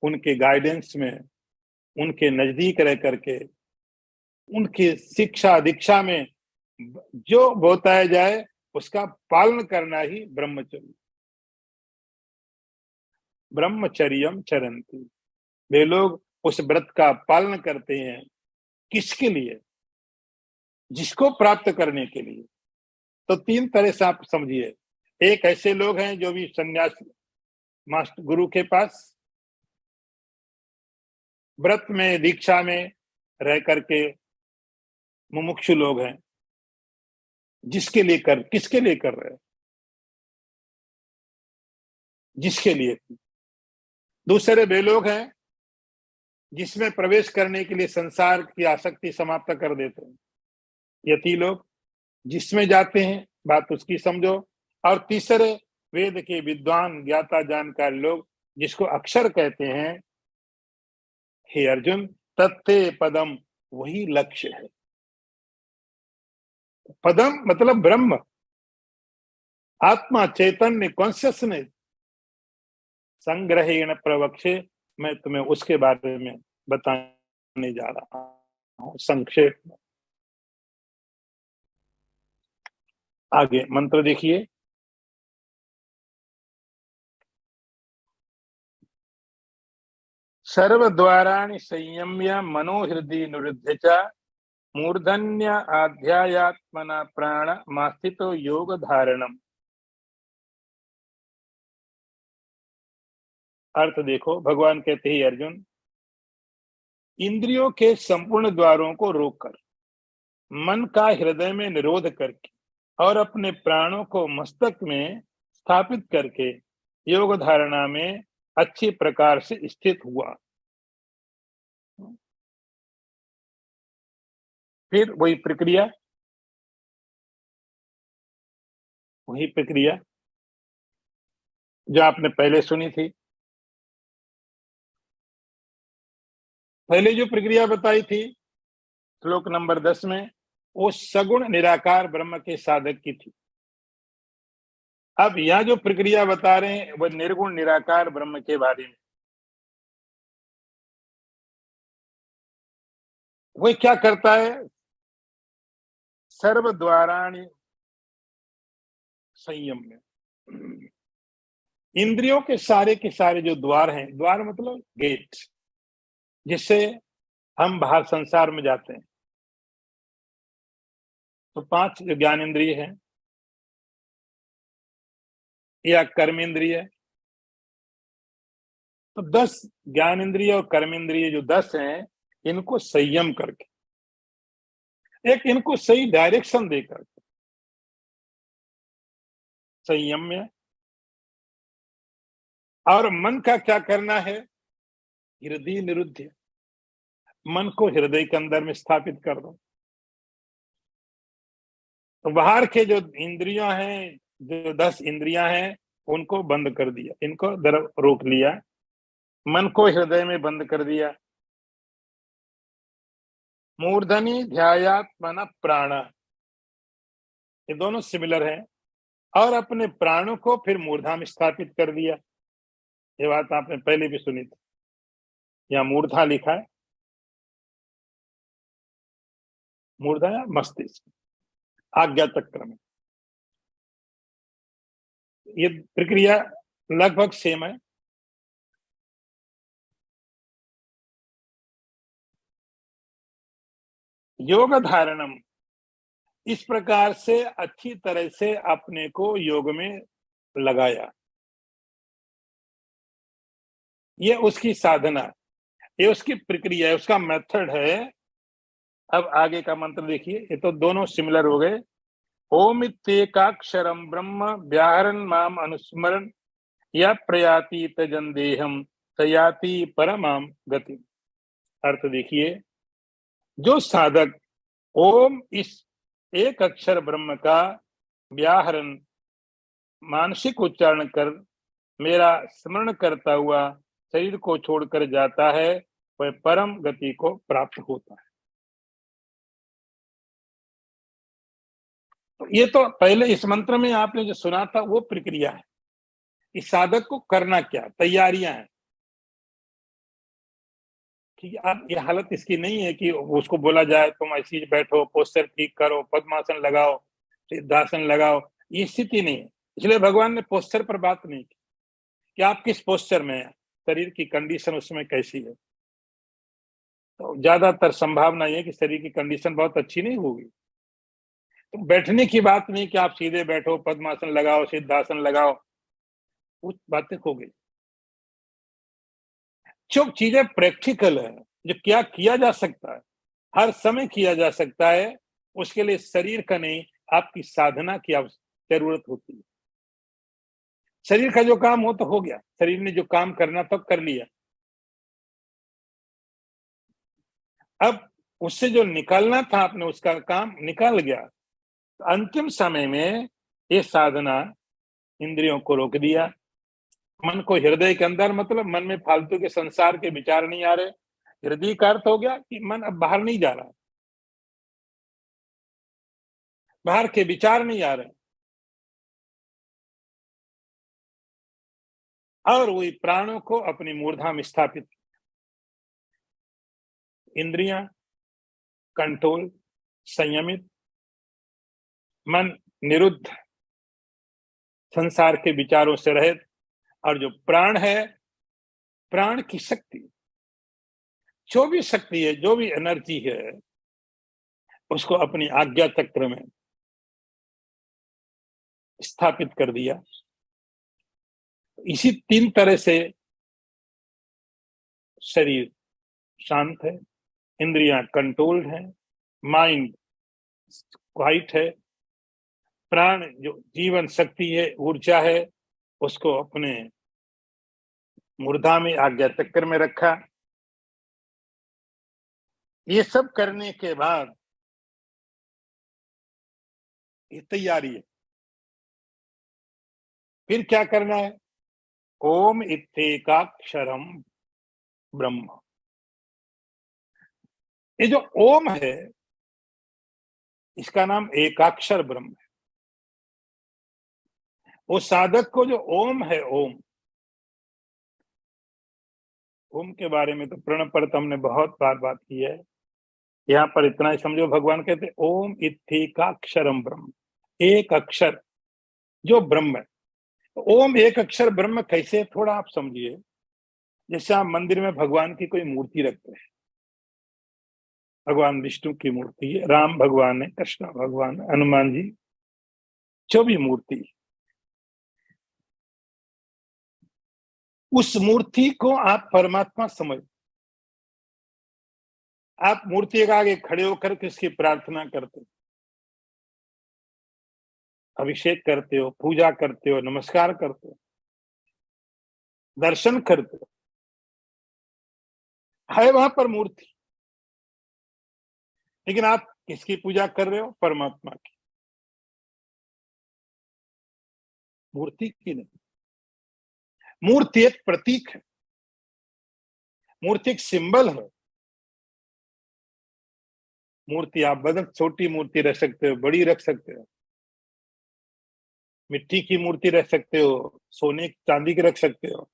उनके गाइडेंस में, उनके नजदीक रह करके, उनकी शिक्षा दीक्षा में जो बताया जाए उसका पालन करना ही ब्रह्मचर्य। ब्रह्मचर्यम चरंती, वे लोग उस व्रत का पालन करते हैं, किसके लिए? जिसको प्राप्त करने के लिए। तो तीन तरह से आप समझिए, एक ऐसे लोग हैं जो भी संन्यास, मास्टर गुरु के पास व्रत में, दीक्षा में रह करके मुमुक्षु लोग हैं, जिसके लिए कर, किसके लिए कर रहे हैं? जिसके लिए। दूसरे वे लोग हैं जिसमें प्रवेश करने के लिए संसार की आसक्ति समाप्त कर देते हैं, यति लोग, जिसमें जाते हैं बात उसकी समझो। और तीसरे, वेद के विद्वान, ज्ञाता, जानकार लोग, जिसको अक्षर कहते हैं। हे अर्जुन, तत्ते पदम, वही लक्ष्य है। पदम मतलब ब्रह्म, आत्मा, चैतन्य, कॉन्शियसनेस। संग्रहेण प्रवक्षे, मैं तुम्हें उसके बारे में बताने जा रहा हूं संक्षेप में। आगे मंत्र देखिए। सर्वद्वाराणि संयम्य मनोहृदय निरुध्य च मूर्धन्य आध्यात्मना प्राण मास्थितो योग धारणम। अर्थ देखो, भगवान कहते ही अर्जुन, इंद्रियों के संपूर्ण द्वारों को रोककर, मन का हृदय में निरोध करके और अपने प्राणों को मस्तक में स्थापित करके योग धारणा में अच्छी प्रकार से स्थित हुआ। फिर वही प्रक्रिया जो आपने पहले सुनी थी। पहले जो प्रक्रिया बताई थी श्लोक नंबर 10 में, वो सगुण निराकार ब्रह्म के साधक की थी। अब यह जो प्रक्रिया बता रहे हैं वह निर्गुण निराकार ब्रह्म के बारे में। वह क्या करता है? सर्व द्वाराणि संयम में, इंद्रियों के सारे जो द्वार हैं, द्वार मतलब गेट, जिससे हम बाहर संसार में जाते हैं। तो 5 जो ज्ञान इंद्रिय हैं या कर्म इंद्रिय, तो 10 ज्ञान इंद्रिय और कर्म इंद्रिय जो 10 हैं, इनको संयम करके, एक इनको सही डायरेक्शन देकर संयम्य। और मन का क्या करना है? हृदय निरुद्ध, मन को हृदय के अंदर में स्थापित कर दो। तो बाहर के जो इंद्रियां हैं, जो 10 इंद्रियां हैं, उनको बंद कर दिया, इनको रोक लिया, मन को हृदय में बंद कर दिया। मूर्धनि ध्यायात्मना प्राण, ये दोनों सिमिलर हैं। और अपने प्राणों को फिर मूर्धा में स्थापित कर दिया। ये बात आपने पहले भी सुनी थी। यहाँ मूर्धा लिखा है, मूर्धा या मस्तिष्क, आज्ञा चक्र में। ये प्रक्रिया लगभग सेम है। योग धारणम, इस प्रकार से अच्छी तरह से अपने को योग में लगाया, ये उसकी साधना, ये उसकी प्रक्रिया है, उसका मेथड है। अब आगे का मंत्र देखिए, ये तो दोनों सिमिलर हो गए। ओम इत्येकाक्षरम ब्रह्म व्याहरन् माम अनुस्मरन् या प्रयाति तजन देहम तयाति परमाम गति। अर्थ देखिए, जो साधक ओम इस एक अक्षर ब्रह्म का व्याहरण मानसिक उच्चारण कर मेरा स्मरण करता हुआ शरीर को छोड़कर जाता है, वह परम गति को प्राप्त होता है। तो ये तो पहले इस मंत्र में आपने जो सुना था वो प्रक्रिया है। इस साधक को करना क्या, तैयारियां हैं। ठीक है, अब ये हालत इसकी नहीं है कि उसको बोला जाए तुम ऐसी बैठो, पोस्चर ठीक करो, पद्मासन लगाओ, सिद्धासन लगाओ, ये स्थिति नहीं है। इसलिए भगवान ने पोस्चर पर बात नहीं की कि आप किस पोस्चर में हैं, शरीर की कंडीशन उसमें कैसी है। तो ज्यादातर संभावना ये कि शरीर की कंडीशन बहुत अच्छी नहीं होगी। तो बैठने की बात नहीं कि आप सीधे बैठो, पद्मासन लगाओ, सिद्धासन लगाओ, कुछ बातें हो गई। जो चीजें प्रैक्टिकल है, जो क्या किया जा सकता है, हर समय किया जा सकता है, उसके लिए शरीर का नहीं, आपकी साधना की जरूरत होती है। शरीर का जो काम हो तो हो गया, शरीर ने जो काम करना तो कर लिया। अब उससे जो निकालना था आपने, उसका काम निकाल गया। अंतिम समय में ये साधना इंद्रियों को रोक दिया, मन को हृदय के अंदर, मतलब मन में फालतू के संसार के विचार नहीं आ रहे। हृदय का अर्थ हो गया कि मन अब बाहर नहीं जा रहा, बाहर के विचार नहीं आ रहे। और वही प्राणों को अपनी मूर्धा में स्थापित, इंद्रियां कंट्रोल, संयमित, मन निरुद्ध, संसार के विचारों से रहित। और जो प्राण है, प्राण की शक्ति, जो भी शक्ति है, जो भी एनर्जी है, उसको अपनी आज्ञा चक्र में स्थापित कर दिया। इसी 3 तरह से शरीर शांत है, इंद्रियां कंट्रोल्ड है, माइंड क्वाइट है, प्राण जो जीवन शक्ति है, ऊर्जा है, उसको अपने मूर्धा में आज्ञा चक्र में रखा। ये सब करने के बाद ये तैयारी है। फिर क्या करना है? ओम इत्येकाक्षरम ब्रह्म। ये जो ओम है, इसका नाम एकाक्षर ब्रह्म है। वो साधक को जो ओम है, ओम के बारे में तो प्रणव पर हमने बहुत बार बात की है। यहाँ पर इतना ही समझो, भगवान कहते ओम इत्येकाक्षरम ब्रह्म, एक अक्षर जो ब्रह्म है। ओम एक अक्षर ब्रह्म कैसे, थोड़ा आप समझिए। जैसे आप मंदिर में भगवान की कोई मूर्ति रखते हैं, भगवान विष्णु की मूर्ति है, राम भगवान है, कृष्ण भगवान, हनुमान जी, जो भी मूर्ति, उस मूर्ति को आप परमात्मा समझ। आप मूर्ति के आगे खड़े होकर के उसकी प्रार्थना करते हो, अभिषेक करते हो, पूजा करते हो, नमस्कार करते हो, दर्शन करते हो, है वहां पर मूर्ति, लेकिन आप किसकी पूजा कर रहे हो? परमात्मा की, मूर्ति की नहीं। मूर्ति एक प्रतीक है, मूर्ति एक सिंबल है। मूर्ति आप बदल, छोटी मूर्ति रख सकते हो, बड़ी रख सकते हो, मिट्टी की मूर्ति रख सकते हो, सोने चांदी की रख सकते हो,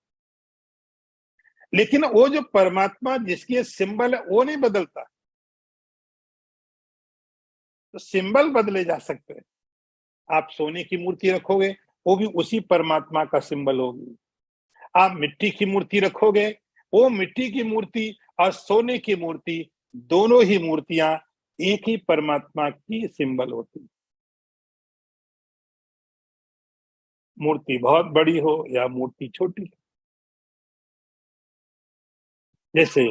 लेकिन वो जो परमात्मा जिसकी सिंबल है वो नहीं बदलता। तो सिंबल बदले जा सकते हैं। आप सोने की मूर्ति रखोगे, वो भी उसी परमात्मा का सिंबल होगी। आप मिट्टी की मूर्ति रखोगे, वो मिट्टी की मूर्ति और सोने की मूर्ति, दोनों ही मूर्तियां एक ही परमात्मा की सिंबल होती। मूर्ति बहुत बड़ी हो या मूर्ति छोटी, जैसे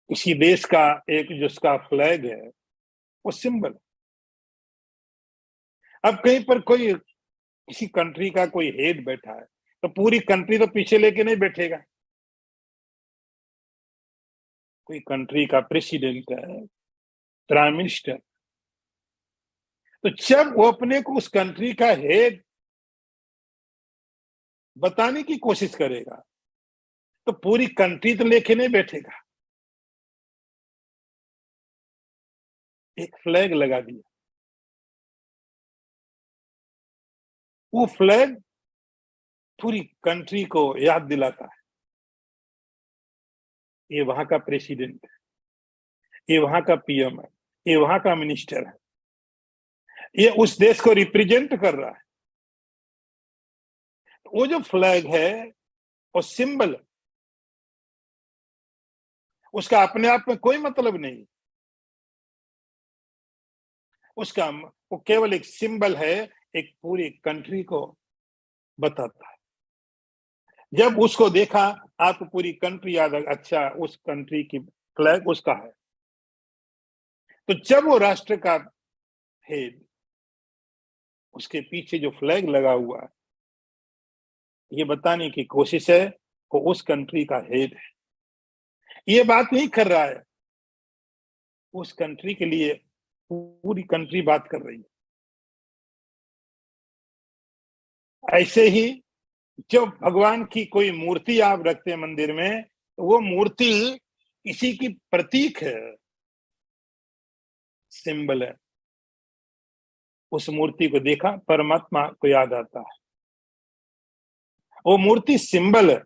किसी देश का एक जिसका फ्लैग है, वो सिंबल। अब कहीं पर कोई किसी कंट्री का कोई हेड बैठा है, तो पूरी कंट्री तो पीछे लेके नहीं बैठेगा। कोई कंट्री का प्रेसिडेंट है, प्राइम मिनिस्टर, तो जब वो अपने को उस कंट्री का हेड बताने की कोशिश करेगा, तो पूरी कंट्री तो लेके नहीं बैठेगा। एक फ्लैग लगा दिया, वो फ्लैग पूरी कंट्री को याद दिलाता है, ये वहां का प्रेसिडेंट है, ये वहां का पीएम है, ये वहां का मिनिस्टर है, ये उस देश को रिप्रेजेंट कर रहा है। वो जो फ्लैग है, वो सिंबल, उसका अपने आप में कोई मतलब नहीं। उसका वो केवल एक सिंबल है, एक पूरी कंट्री को बताता है। जब उसको देखा, आपको पूरी कंट्री याद है, अच्छा उस कंट्री की फ्लैग उसका है। तो जब वो राष्ट्र का हेड, उसके पीछे जो फ्लैग लगा हुआ है, ये बताने की कोशिश है वो उस कंट्री का हेड है। ये बात नहीं कर रहा है उस कंट्री के लिए, पूरी कंट्री बात कर रही है। ऐसे ही जब भगवान की कोई मूर्ति आप रखते हैं मंदिर में, तो वो मूर्ति किसी की प्रतीक है, सिंबल है। उस मूर्ति को देखा, परमात्मा को याद आता है। वो मूर्ति सिंबल है,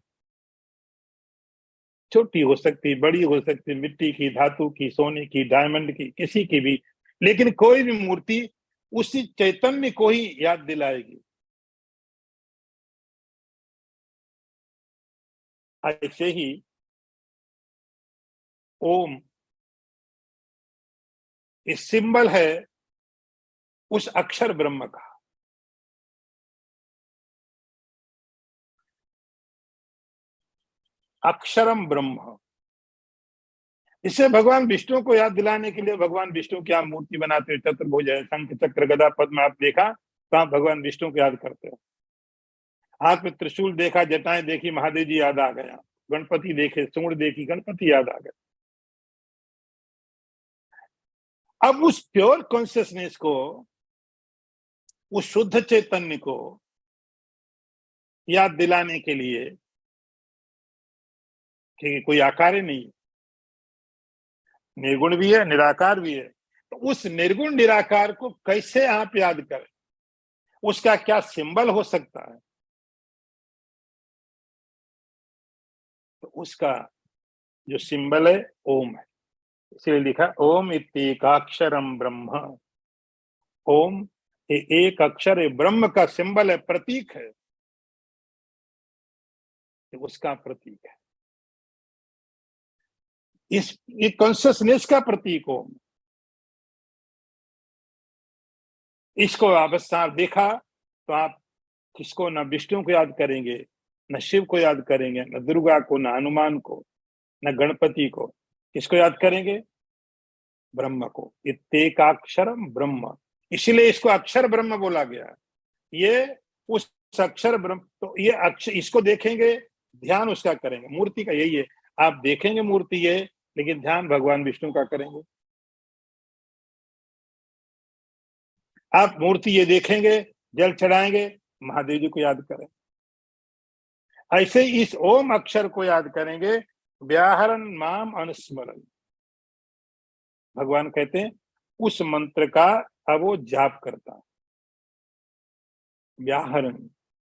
छोटी हो सकती, बड़ी हो सकती, मिट्टी की, धातु की, सोने की, डायमंड की, किसी की भी, लेकिन कोई भी मूर्ति उसी चैतन्य को ही याद दिलाएगी। ऐसे ही ओम ये सिंबल है उस अक्षर ब्रह्म का। अक्षरम ब्रह्म। इसे भगवान विष्णु को याद दिलाने के लिए भगवान विष्णु की आप मूर्ति बनाते हो, चतुर्भुज है, शंख चक्र गदा पद्म आप देखा तो आप भगवान विष्णु को याद करते हो। हाथ में त्रिशूल देखा, जटाएं देखी, महादेव जी याद आ गया। गणपति देखे, सूंड देखी, गणपति याद आ गया। अब उस प्योर कॉन्शियसनेस को, उस शुद्ध चैतन्य को याद दिलाने के लिए कि कोई आकार ही नहीं, निर्गुण भी है, निराकार भी है, तो उस निर्गुण निराकार को कैसे आप याद करें, उसका क्या सिंबल हो सकता है? तो उसका जो सिंबल है ओम है। इसलिए लिखा ओम इत्येकाक्षरम ब्रह्म। ओम ये एक अक्षर है, ब्रह्म का सिंबल है, प्रतीक है, उसका प्रतीक है, ये कॉन्शियसनेस का प्रतीक हो। इसको अवस्था देखा तो आप किसको, न विष्णु को याद करेंगे, न शिव को याद करेंगे, न दुर्गा को, न हनुमान को, न गणपति को। किसको याद करेंगे? ब्रह्म को। इत्येकाक्षरम ब्रह्म, इसलिए इसको अक्षर ब्रह्म बोला गया। ये उस अक्षर ब्रह्म, तो ये अक्षर, इसको देखेंगे, ध्यान उसका करेंगे। मूर्ति का यही है, आप देखेंगे मूर्ति ये, लेकिन ध्यान भगवान विष्णु का करेंगे। आप मूर्ति ये देखेंगे, जल चढ़ाएंगे, महादेव जी को याद करें। ऐसे इस ओम अक्षर को याद करेंगे, व्याहरण माम अनुस्मरण। भगवान कहते हैं उस मंत्र का अब वो जाप करता है। व्याहरण,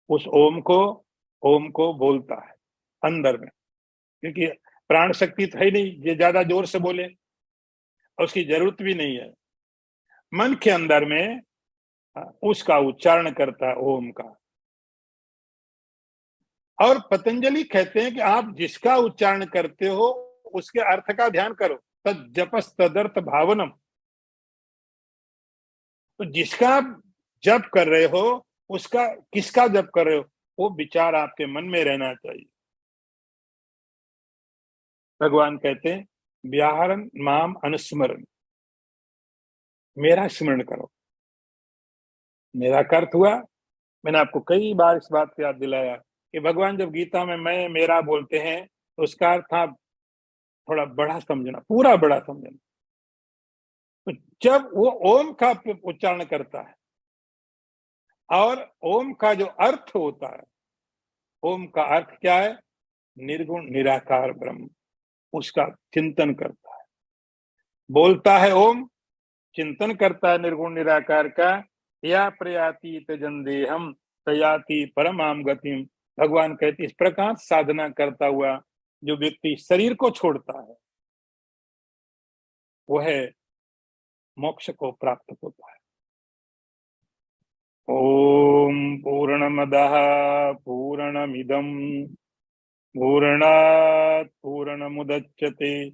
उस ओम को बोलता है अंदर में, क्योंकि प्राण शक्ति तो है नहीं ये ज्यादा जोर से बोले, और उसकी जरूरत भी नहीं है। मन के अंदर में उसका उच्चारण करता है ओम का। और पतंजलि कहते हैं कि आप जिसका उच्चारण करते हो उसके अर्थ का ध्यान करो। तद जपस तदर्थ भावनम। तो जिसका आप जप कर रहे हो, उसका, किसका जप कर रहे हो, वो विचार आपके मन में रहना चाहिए। भगवान कहते हैं व्याहरण माम अनुस्मरण, मेरा स्मरण करो। मेरा का अर्थ हुआ, मैंने आपको कई बार इस बात को याद दिलाया कि भगवान जब गीता में मैं मेरा बोलते हैं तो उसका अर्थ आप थोड़ा बड़ा समझना, पूरा बड़ा समझना। तो जब वो ओम का उच्चारण करता है, और ओम का जो अर्थ होता है, ओम का अर्थ क्या है? निर्गुण निराकार ब्रह्म, उसका चिंतन करता है। बोलता है ओम, चिंतन करता है निर्गुण निराकार का। या प्रयाति तजन देहम तयाति परमाम गतिम। भगवान कहते इस प्रकार साधना करता हुआ जो व्यक्ति शरीर को छोड़ता है, वह मोक्ष को प्राप्त होता है। ओम पूर्णमदः पूर्णमिदं पूर्णात् पूर्णमुदच्यते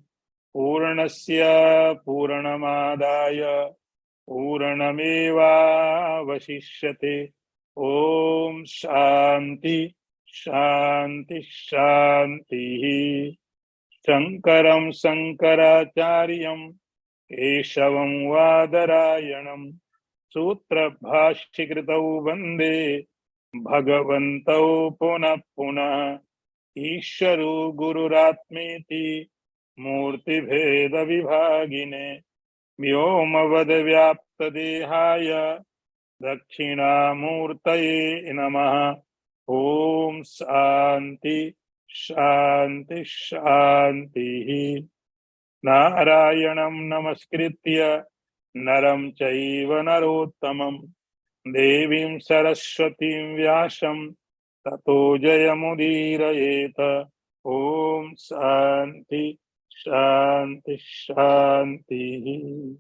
पूर्णस्य पूर्णमादाय पूर्णमेवावशिष्यते। ओम शांति शांति शांति। शंकरं शंकराचार्यं केशवं वादरायणं सूत्रभाष्यकृतौ वन्दे भगवन्तौ पुनः पुनः। ईश्वरो गुरुरात्मेति मूर्तिभेदविभागिने व्योमवद्व्याप्तदेहाय दक्षिणामूर्तये नमः। ओम शांति शांति शांति। नारायणं नमस्कृत्य नरं चैव नरोत्तमं देवीं सरस्वतीं व्यासं ततो जयमुदीरयेत। ओम शांति शांति शांति।